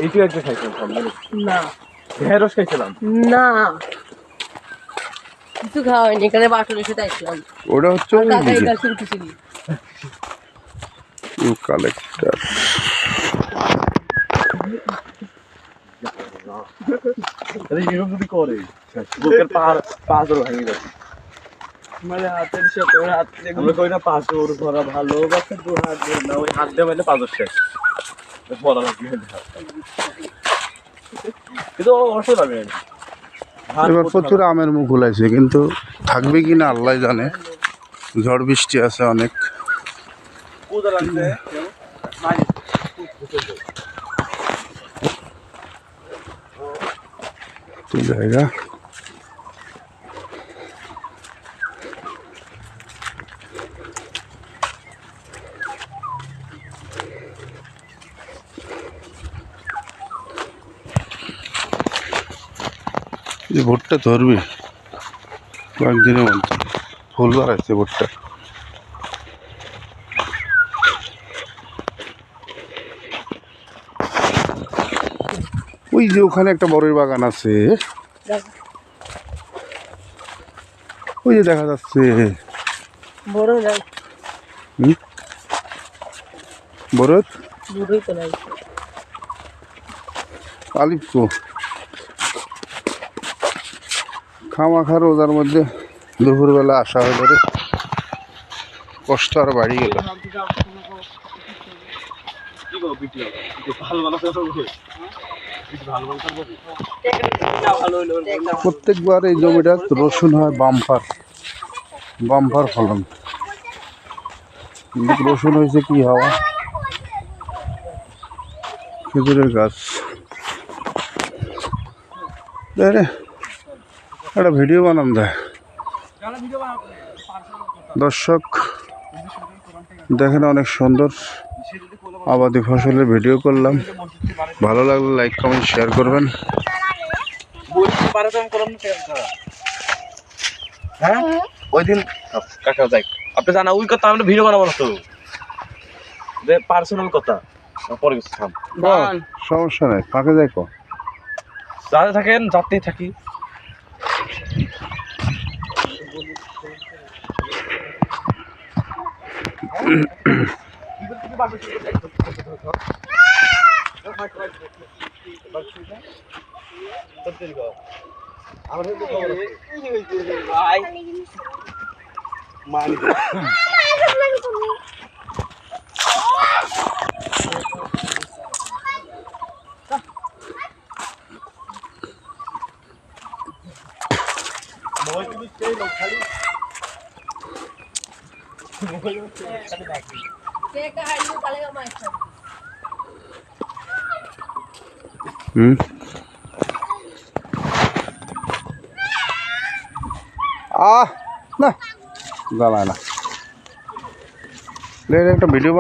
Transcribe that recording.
এইটু একটা খাইছিলাম সামনে না ঢেঁড়স খাইছিলাম না কিছু খাওয়া হয়নি এখানে বাটুল এসে দেখলাম ওটা হচ্ছে ওই কাকা দিকে। এটা শুনতেছি কালেক্টর এরকম যদি করে বুকের পাঁচর ভেঙে যাবে মানে হাতের সাথে হাত আমরা কই না পাঁচর ধরা ভালো বাচ্চা দু হাত ধরে না ওই হাত দিয়ে মারলে পাঁচর শেষ বলা লাগবে কিন্তু অবশ্যই পাবে এবার প্রচুর আমের মুখ গুলাইছে, কিন্তু থাকবে কি না আল্লাহ জানে। ঝড় বৃষ্টি আছে অনেক। পূজা লাগছে তো জায়গা এই ভুট্টা ধরবি কয়েকদিনের মধ্যে, ফুল বাড়াইছে ভুট্টা। ওই যে ওখানে একটা বড়ই বাগান আছে, ওই যে দেখা যাচ্ছে। বড় নাই বরত বড়ই তো নাই আলিপু খামাখা রোজার মধ্যে দুপুরবেলা আসা হয়ে ধরে কষ্ট আর বাড়ি গেল। প্রত্যেকবার এই জমিটা রসুন হয় বাম্পার বাম্পার ফলন, কিন্তু রসুন হয়েছে কি হওয়া, খেজুরের গাছ। একটা ভিডিও বানান দেয় দর্শক দেখেন, অনেক সুন্দর আবাদি ফসলের ভিডিও করলাম। ভালো লাগলে লাইক কমেন্ট শেয়ার করবেন। হ্যাঁ ওই দিন কাকা যাই আপনি জানা ওই কথা আমরা ভিডিও বানাবো না তো পার্সোনাল কথা পরে থাম সমস্যা নাই, ফাঁকে যাই কো যাতে থাকেন যাতেই থাকি। না জ্বালায় না, একটা ভিডিও